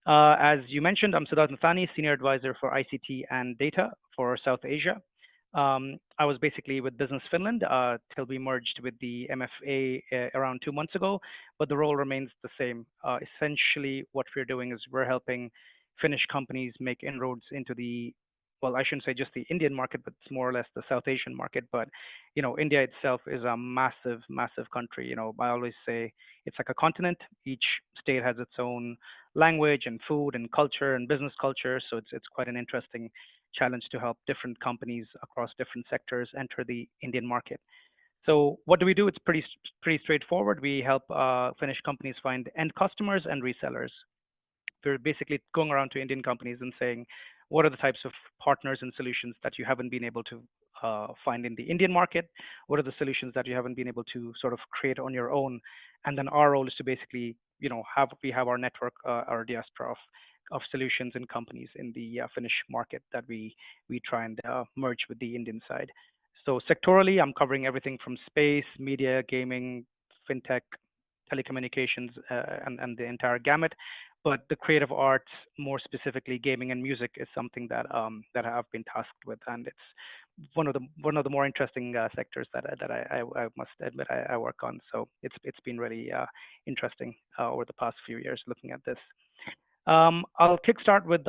As you mentioned, I'm Siddhart Naithani, Senior Advisor for ICT and Data for South Asia. I was basically with Business Finland till we merged with the MFA around 2 months ago, but the role remains the same. Essentially, what we're doing is we're helping Finnish companies make inroads into well, I shouldn't say just the Indian market, but it's more or less the South Asian market. But, India itself is a massive, massive country. I always say it's like a continent. Each state has its own language and food and culture and business culture. So it's quite an interesting challenge to help different companies across different sectors enter the Indian market. So what do we do? It's pretty straightforward. We help Finnish companies find end customers and resellers. We're basically going around to Indian companies and saying, what are the types of partners and solutions that you haven't been able to find in the Indian market? What are the solutions that you haven't been able to sort of create on your own? And then our role is to basically, we have our network, our diaspora of solutions and companies in the Finnish market that we try and merge with the Indian side. So sectorally, I'm covering everything from space, media, gaming, fintech, telecommunications, and the entire gamut. But the creative arts, more specifically gaming and music, is something that that I've been tasked with, and it's one of the more interesting sectors that I must admit I work on. So it's been really interesting over the past few years looking at this. I'll kickstart with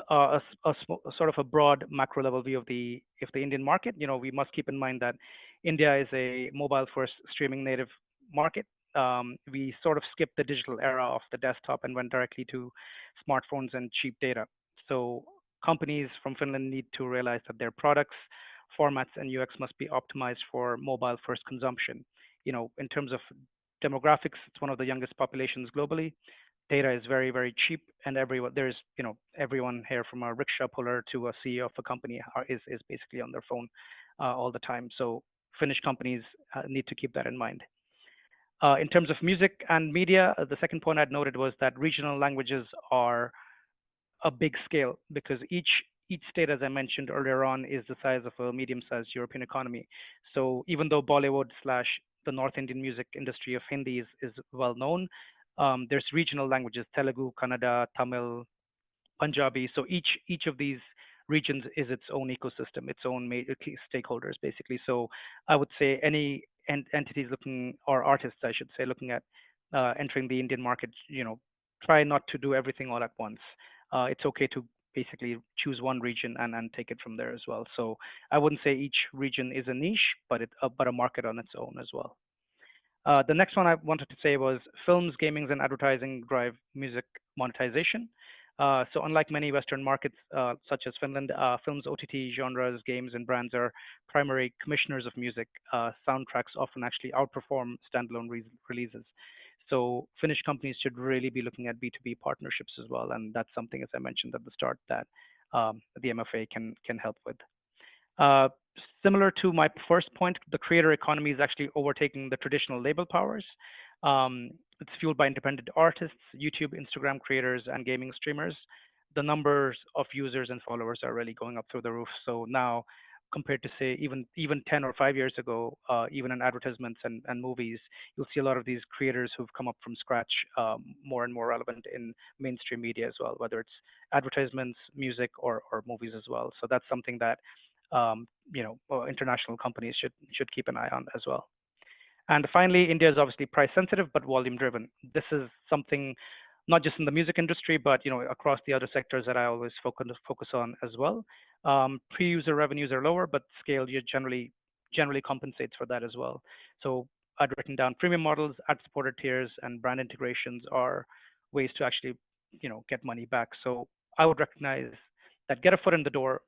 sort of a broad macro level view of the Indian market. We must keep in mind that India is a mobile-first streaming native market. We sort of skipped the digital era of the desktop and went directly to smartphones and cheap data. So companies from Finland need to realize that their products, formats, and UX must be optimized for mobile-first consumption. In terms of demographics, it's one of the youngest populations globally. Data is very, very cheap, and everyone here from a rickshaw puller to a CEO of a company is basically on their phone all the time. So Finnish companies need to keep that in mind. In terms of music and media, the second point I'd noted was that regional languages are a big scale because each state, as I mentioned earlier on, is the size of a medium-sized European economy. So even though Bollywood / the North Indian music industry of Hindi is well known, there's regional languages: Telugu, Kannada, Tamil, Punjabi. So each of these regions is its own ecosystem, its own key stakeholders, basically. So I would say any entities looking, or artists, I should say, looking at entering the Indian market, try not to do everything all at once. It's okay to basically choose one region and take it from there as well. So I wouldn't say each region is a niche, but a market on its own as well. The next one I wanted to say was films, gaming, and advertising drive music monetization. So unlike many Western markets, such as Finland, films, OTT genres, games, and brands are primary commissioners of music. Soundtracks often actually outperform standalone releases. So Finnish companies should really be looking at B2B partnerships as well. And that's something, as I mentioned at the start, that the MFA can help with. Similar to my first point, the creator economy is actually overtaking the traditional label powers. It's fueled by independent artists, YouTube, Instagram creators, and gaming streamers. The numbers of users and followers are really going up through the roof. So now, compared to say even 10 or 5 years ago, even in advertisements and movies, you'll see a lot of these creators who've come up from scratch, more and more relevant in mainstream media as well, whether it's advertisements, music, or movies as well. So that's something that international companies should keep an eye on as well. And finally, India is obviously price sensitive but volume driven. This is something not just in the music industry, but across the other sectors that I always focus on as well. Pre-user revenues are lower, but scale generally compensates for that as well. So I'd written down premium models, ad-supported tiers, and brand integrations are ways to actually get money back. So I would recognize that get a foot in the door,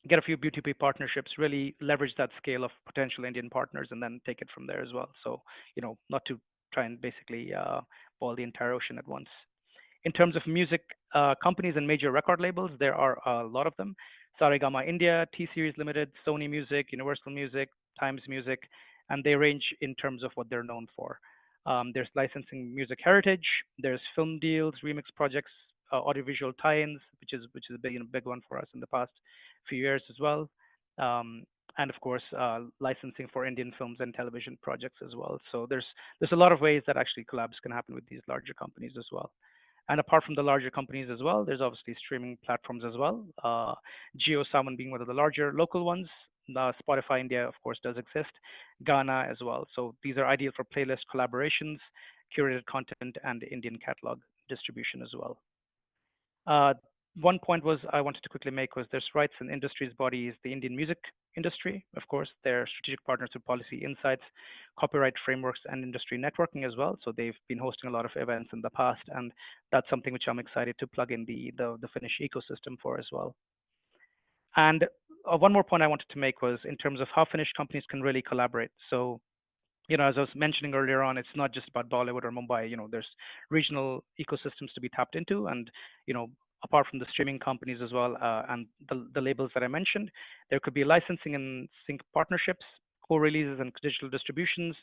get a few B2B partnerships, really leverage that scale of potential Indian partners, and then take it from there as well. So, not to try and basically boil the entire ocean at once. In terms of music companies and major record labels, there are a lot of them. Saregama India, T-Series Limited, Sony Music, Universal Music, Times Music, and they range in terms of what they're known for. There's licensing music heritage, there's film deals, remix projects, audiovisual tie-ins, which is a big one for us in the past few years as well, and of course licensing for Indian films and television projects as well. So there's a lot of ways that actually collabs can happen with these larger companies as well. And apart from the larger companies as well, there's obviously streaming platforms as well. Geo Salmon being one of the larger local ones. Spotify India, of course, does exist. Ghana as well. So these are ideal for playlist collaborations, curated content, and Indian catalog distribution as well. Uh, One point was I wanted to quickly make was there's rights and industries bodies, the Indian music industry, of course, they're strategic partners with policy insights, copyright frameworks, and industry networking as well. So they've been hosting a lot of events in the past, and that's something which I'm excited to plug in the Finnish ecosystem for as well. And one more point I wanted to make was in terms of how Finnish companies can really collaborate. So as I was mentioning earlier on, it's not just about Bollywood or Mumbai. There's regional ecosystems to be tapped into, and you know, apart from the streaming companies as well, and the labels that I mentioned, there could be licensing and sync partnerships, co-releases and digital distributions,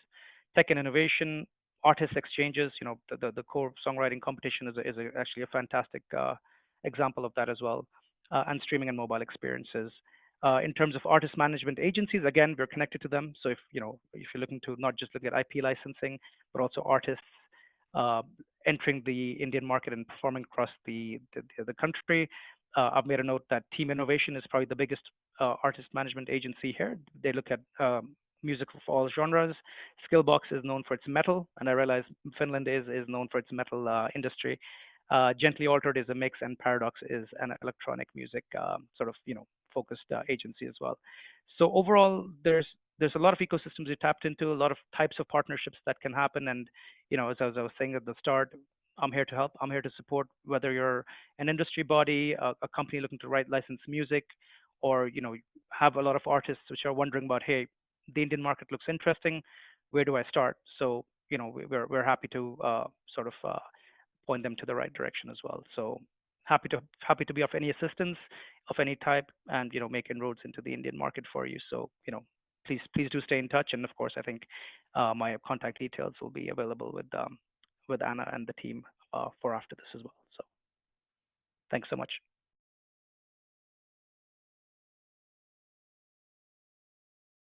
tech and innovation, artist exchanges. The core songwriting competition is actually a fantastic example of that as well, and streaming and mobile experiences. In terms of artist management agencies, again, we're connected to them. So if you're looking to not just look at IP licensing, but also artists uh, entering the Indian market and performing across the country, I've made a note that Team Innovation is probably the biggest artist management agency here. They look at music of all genres. Skillbox is known for its metal, and I realize Finland is known for its metal industry. Gently Altered is a mix, and Paradox is an electronic music sort of focused agency as well. So overall, there's a lot of ecosystems you tapped into, a lot of types of partnerships that can happen, and as I was saying at the start, I'm here to help. I'm here to support whether you're an industry body, a company looking to write licensed music, or have a lot of artists which are wondering about, hey, the Indian market looks interesting. Where do I start? So we're happy to sort of point them to the right direction as well. So happy to be of any assistance of any type, and make inroads into the Indian market for you. So please do stay in touch, and of course I think my contact details will be available with Anna and the team for after this as well. So thanks so much.